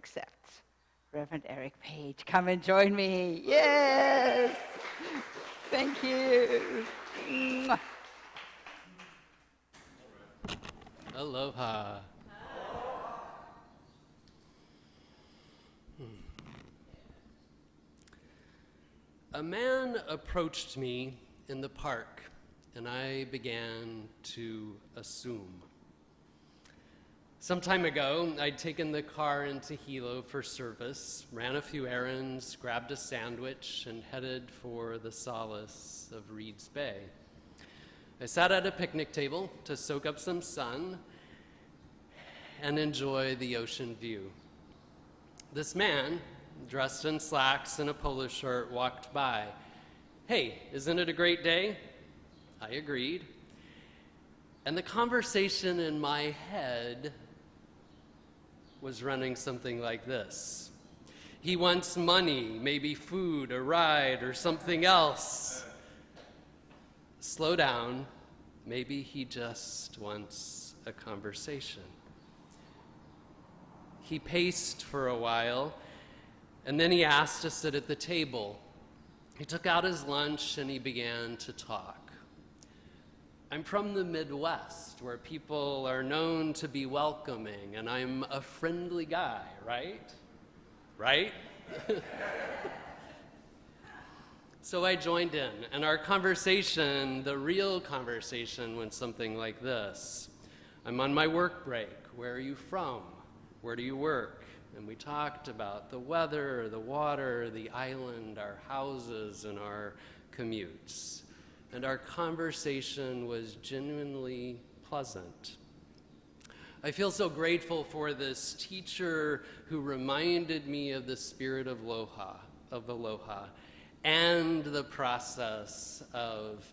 accept Reverend Eric Page. Come and join me. Yes. Thank you. Mwah. Aloha. A man approached me in the park, and I began to assume. Some time ago, I'd taken the car into Hilo for service, ran a few errands, grabbed a sandwich, and headed for the solace of Reed's Bay. I sat at a picnic table to soak up some sun and enjoy the ocean view. This man, dressed in slacks and a polo shirt, walked by. "Hey, isn't it a great day?" I agreed. And the conversation in my head was running something like this. He wants money, maybe food, a ride, or something else. Slow down. Maybe he just wants a conversation. He paced for a while, and then he asked to sit at the table. He took out his lunch and he began to talk. I'm from the Midwest, where people are known to be welcoming, and I'm a friendly guy, right? Right? So I joined in, and our conversation, the real conversation, went something like this. I'm on my work break. Where are you from? Where do you work? And we talked about the weather, the water, the island, our houses, and our commutes. And our conversation was genuinely pleasant. I feel so grateful for this teacher who reminded me of the spirit of aloha, and the process of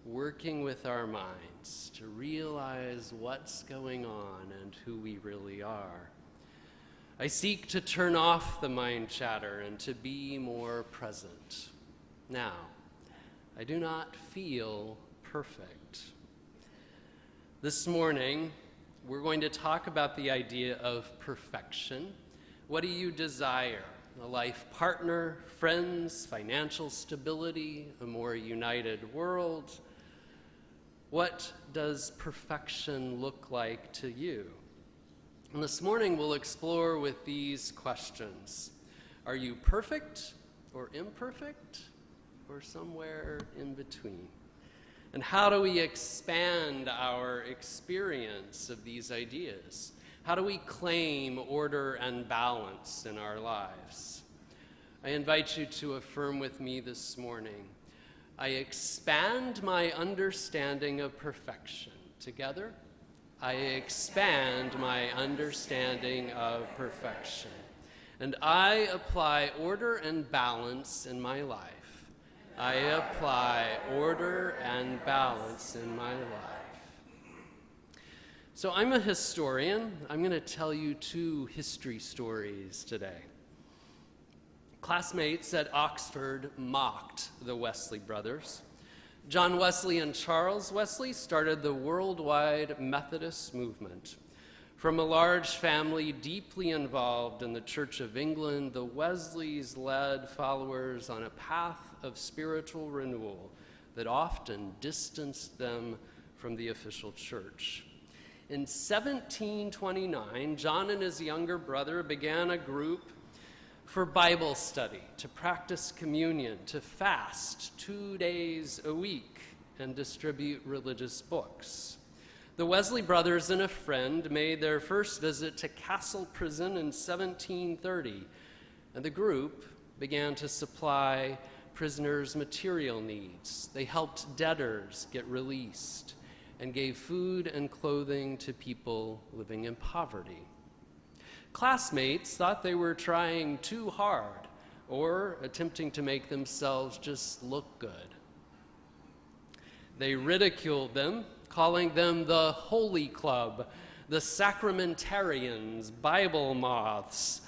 working with our minds to realize what's going on and who we really are. I seek to turn off the mind chatter and to be more present. Now, I do not feel perfect. This morning, we're going to talk about the idea of perfection. What do you desire? A life partner, friends, financial stability, a more united world? What does perfection look like to you? And this morning, we'll explore with these questions. Are you perfect or imperfect? Or somewhere in between? And how do we expand our experience of these ideas? How do we claim order and balance in our lives? I invite you to affirm with me this morning. I expand my understanding of perfection. Together, I expand my understanding of perfection. And I apply order and balance in my life. I apply order and balance in my life. So I'm a historian. I'm going to tell you two history stories today. Classmates at Oxford mocked the Wesley brothers. John Wesley and Charles Wesley started the worldwide Methodist movement. From a large family deeply involved in the Church of England, the Wesleys led followers on a path of spiritual renewal that often distanced them from the official church. In 1729, John and his younger brother began a group for Bible study, to practice communion, to fast 2 days a week, and distribute religious books. The Wesley brothers and a friend made their first visit to Castle Prison in 1730, and the group began to supply prisoners' material needs. They helped debtors get released and gave food and clothing to people living in poverty. Classmates thought they were trying too hard or attempting to make themselves just look good. They ridiculed them, calling them the Holy Club, the Sacramentarians, Bible Moths,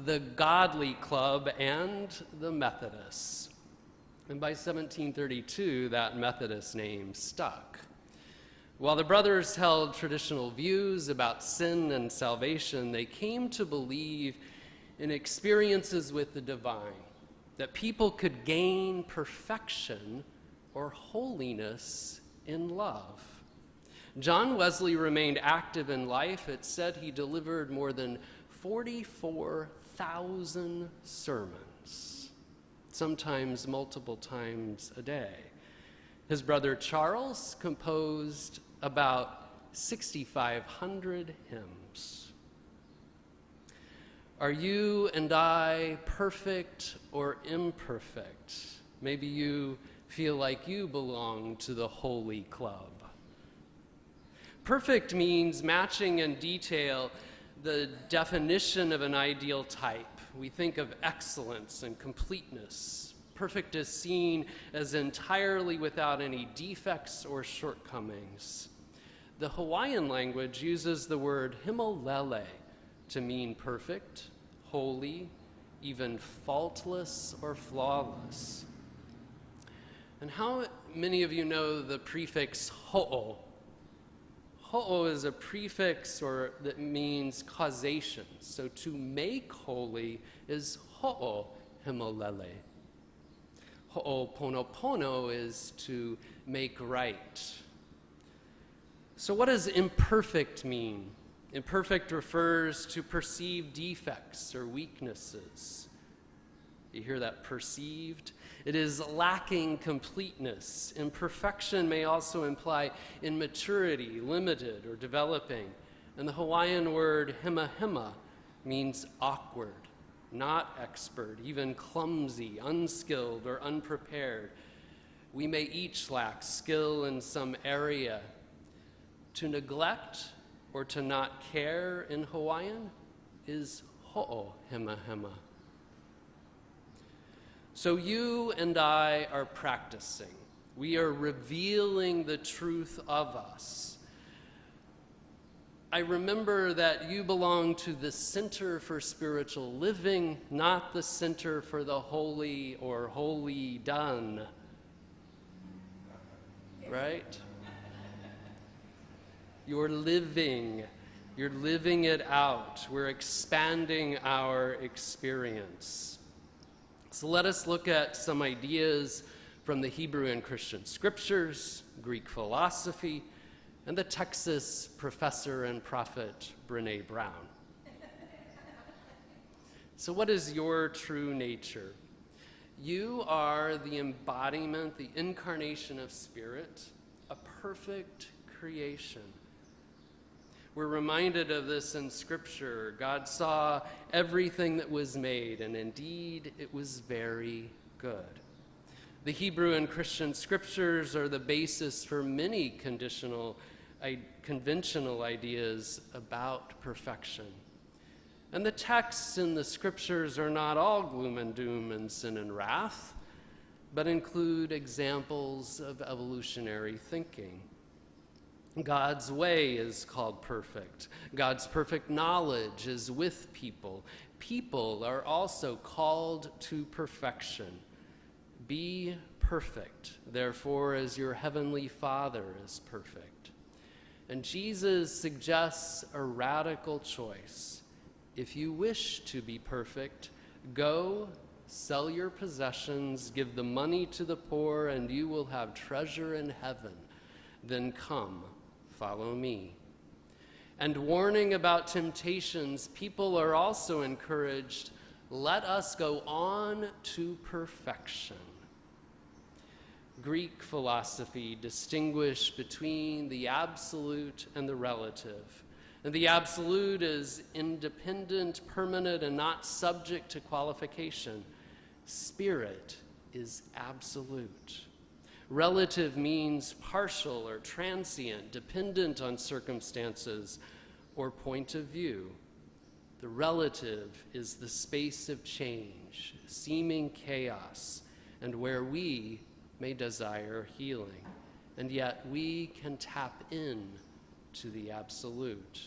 the Godly Club, and the Methodists. And by 1732, that Methodist name stuck. While the brothers held traditional views about sin and salvation, they came to believe in experiences with the divine, that people could gain perfection or holiness in love. John Wesley remained active in life. It said he delivered more than 44,000 sermons, sometimes multiple times a day. His brother Charles composed about 6,500 hymns. Are you and I perfect or imperfect? Maybe you feel like you belong to the holy club. Perfect means matching in detail the definition of an ideal type. We think of excellence and completeness. Perfect is seen as entirely without any defects or shortcomings. The Hawaiian language uses the word himolele to mean perfect, holy, even faultless or flawless. And how many of you know the prefix ho'o? Ho'o is a prefix that means causation. So to make holy is ho'o himolele. Ho'oponopono is to make right. So what does imperfect mean? Imperfect refers to perceived defects or weaknesses. You hear that, perceived? It is lacking completeness. Imperfection may also imply immaturity, limited, or developing. And the Hawaiian word hima means awkward, not expert, even clumsy, unskilled, or unprepared. We may each lack skill in some area. To neglect or to not care in Hawaiian is ho'o hima. So you and I are practicing. We are revealing the truth of us. I remember that you belong to the Center for Spiritual Living, not the Center for the Holy or Holy Done. Right? You're living it out. We're expanding our experience. So let us look at some ideas from the Hebrew and Christian scriptures, Greek philosophy, and the Texas professor and prophet Brené Brown. So what is your true nature? You are the embodiment, the incarnation of spirit, a perfect creation. We're reminded of this in Scripture. God saw everything that was made, and indeed it was very good. The Hebrew and Christian Scriptures are the basis for many conventional ideas about perfection. And the texts in the Scriptures are not all gloom and doom and sin and wrath, but include examples of evolutionary thinking. God's way is called perfect. God's perfect knowledge is with people. People are also called to perfection. Be perfect, therefore, as your heavenly Father is perfect. And Jesus suggests a radical choice. If you wish to be perfect, go, sell your possessions, give the money to the poor, and you will have treasure in heaven. Then come, follow me. And warning about temptations, people are also encouraged, let us go on to perfection. Greek philosophy distinguished between the absolute and the relative. And the absolute is independent, permanent, and not subject to qualification. Spirit is absolute. Relative means partial or transient, dependent on circumstances or point of view. The relative is the space of change, seeming chaos, and where we may desire healing. And yet we can tap in to the absolute.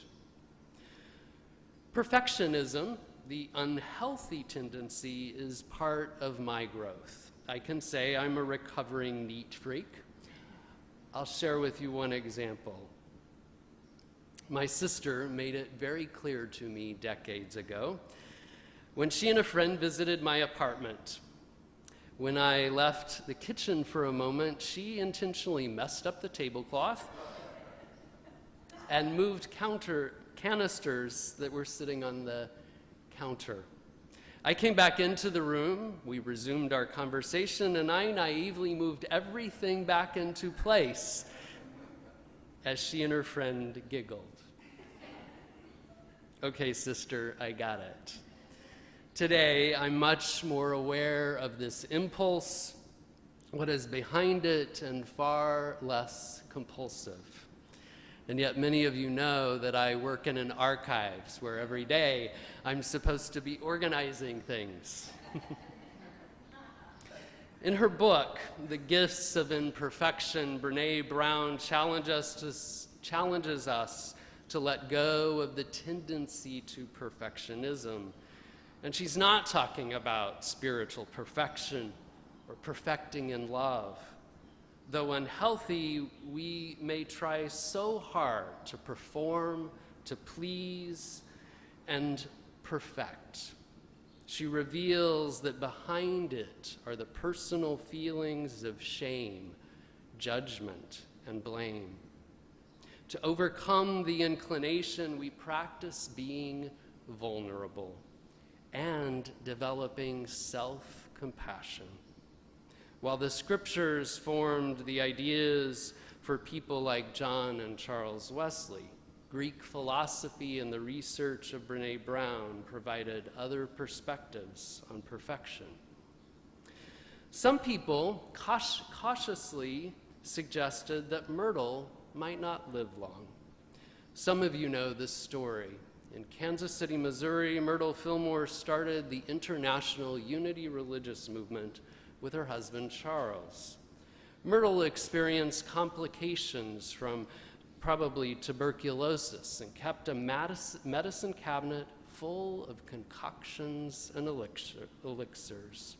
Perfectionism, the unhealthy tendency, is part of my growth. I can say I'm a recovering neat freak. I'll share with you one example. My sister made it very clear to me decades ago when she and a friend visited my apartment. When I left the kitchen for a moment, she intentionally messed up the tablecloth and moved canisters that were sitting on the counter. I came back into the room, we resumed our conversation, and I naively moved everything back into place as she and her friend giggled. Okay, sister, I got it. Today, I'm much more aware of this impulse, what is behind it, and far less compulsive. And yet many of you know that I work in an archives where every day I'm supposed to be organizing things. In her book, The Gifts of Imperfection, Brené Brown challenges us to let go of the tendency to perfectionism. And she's not talking about spiritual perfection or perfecting in love. Though unhealthy, we may try so hard to perform, to please, and perfect. She reveals that behind it are the personal feelings of shame, judgment, and blame. To overcome the inclination, we practice being vulnerable and developing self-compassion. While the scriptures formed the ideas for people like John and Charles Wesley, Greek philosophy and the research of Brené Brown provided other perspectives on perfection. Some people cautiously suggested that Myrtle might not live long. Some of you know this story. In Kansas City, Missouri, Myrtle Fillmore started the International Unity Religious Movement with her husband, Charles. Myrtle experienced complications from probably tuberculosis and kept a medicine cabinet full of concoctions and elixirs.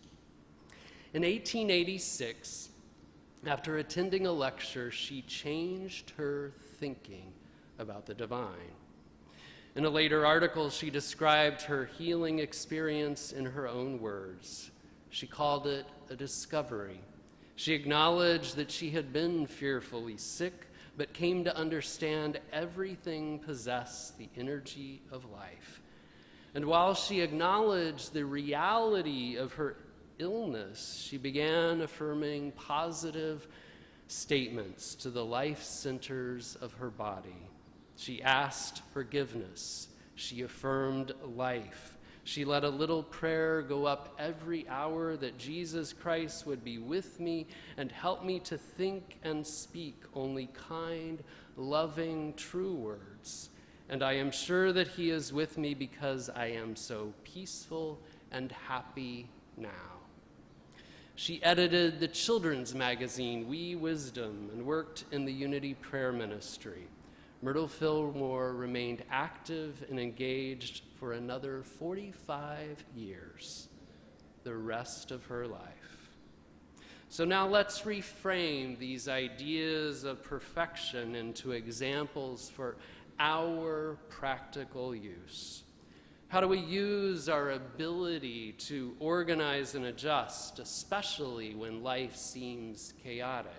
In 1886, after attending a lecture, she changed her thinking about the divine. In a later article, she described her healing experience in her own words. She called it a discovery. She acknowledged that she had been fearfully sick, but came to understand everything possessed the energy of life. And while she acknowledged the reality of her illness, she began affirming positive statements to the life centers of her body. She asked forgiveness. She affirmed life. She let a little prayer go up every hour that Jesus Christ would be with me and help me to think and speak only kind, loving, true words. And I am sure that he is with me because I am so peaceful and happy now. She edited the children's magazine, We Wisdom, and worked in the Unity Prayer Ministry. Myrtle Fillmore remained active and engaged for another 45 years, the rest of her life. So now let's reframe these ideas of perfection into examples for our practical use. How do we use our ability to organize and adjust, especially when life seems chaotic?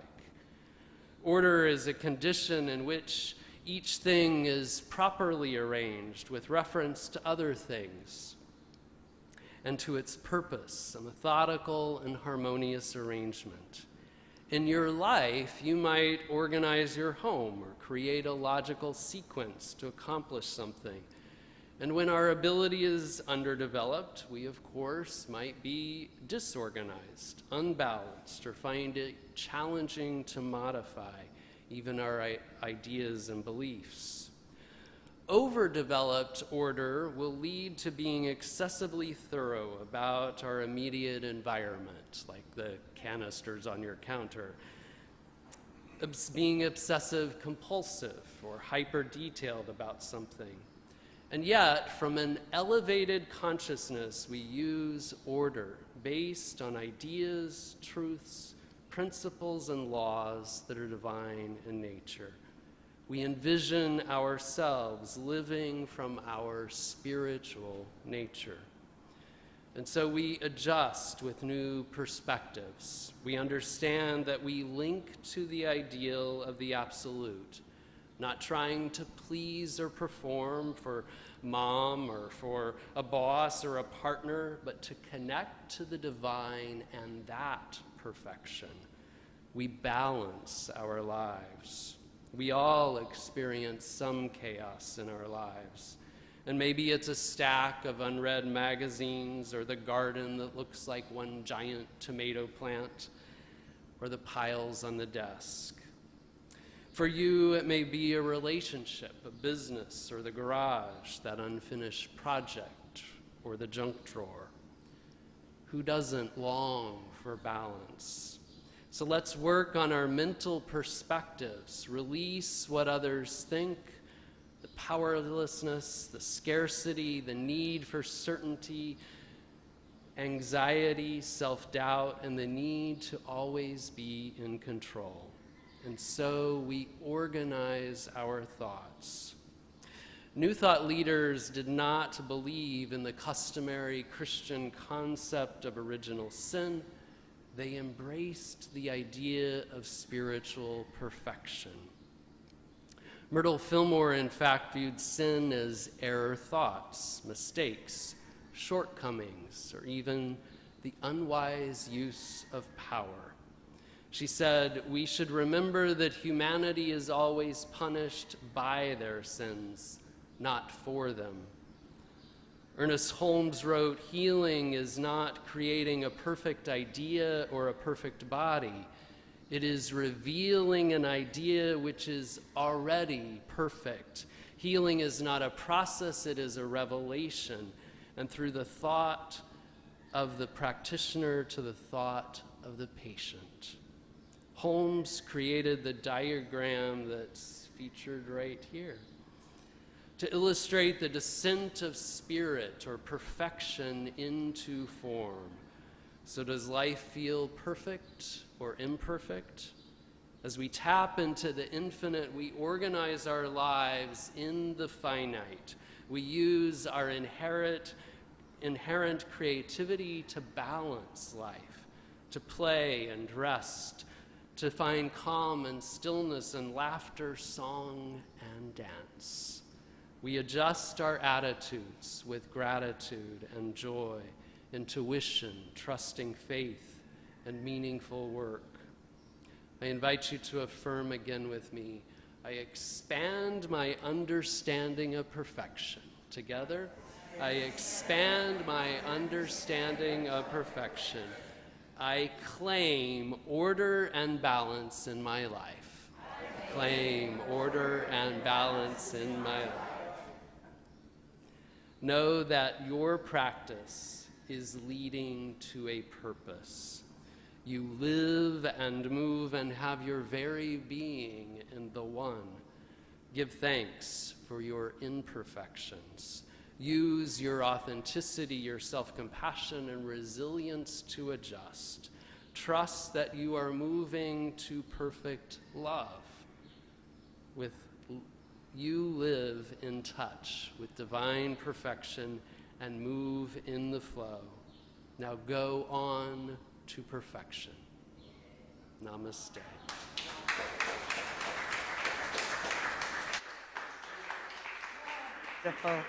Order is a condition in which each thing is properly arranged with reference to other things and to its purpose, a methodical and harmonious arrangement. In your life, you might organize your home or create a logical sequence to accomplish something. And when our ability is underdeveloped, we, of course, might be disorganized, unbalanced, or find it challenging to modify even our ideas and beliefs. Overdeveloped order will lead to being excessively thorough about our immediate environment, like the canisters on your counter, being obsessive compulsive or hyper-detailed about something. And yet, from an elevated consciousness, we use order based on ideas, truths, principles, and laws that are divine in nature. We envision ourselves living from our spiritual nature. And so we adjust with new perspectives. We understand that we link to the ideal of the absolute, not trying to please or perform for mom or for a boss or a partner, but to connect to the divine and that perfection. We balance our lives. We all experience some chaos in our lives. And maybe it's a stack of unread magazines, or the garden that looks like one giant tomato plant, or the piles on the desk. For you, it may be a relationship, a business, or the garage, that unfinished project, or the junk drawer. Who doesn't long for balance? So let's work on our mental perspectives, release what others think, the powerlessness, the scarcity, the need for certainty, anxiety, self-doubt, and the need to always be in control. And so we organize our thoughts. New Thought leaders did not believe in the customary Christian concept of original sin. They embraced the idea of spiritual perfection. Myrtle Fillmore, in fact, viewed sin as error thoughts, mistakes, shortcomings, or even the unwise use of power. She said, "We should remember that humanity is always punished by their sins, not for them." Ernest Holmes wrote, "Healing is not creating a perfect idea or a perfect body. It is revealing an idea which is already perfect. Healing is not a process, it is a revelation. And through the thought of the practitioner to the thought of the patient." Holmes created the diagram that's featured right here to illustrate the descent of spirit or perfection into form. So does life feel perfect or imperfect? As we tap into the infinite, we organize our lives in the finite. We use our inherent creativity to balance life, to play and rest, to find calm and stillness and laughter, song and dance. We adjust our attitudes with gratitude and joy, intuition, trusting faith, and meaningful work. I invite you to affirm again with me, I expand my understanding of perfection. Together, I expand my understanding of perfection. I claim order and balance in my life. Claim order and balance in my life. Know that your practice is leading to a purpose. You live and move and have your very being in the one. Give thanks for your imperfections. Use your authenticity, your self-compassion, and resilience to adjust. Trust that you are moving to perfect love. You live in touch with divine perfection and move in the flow. Now go on to perfection. Namaste. Beautiful.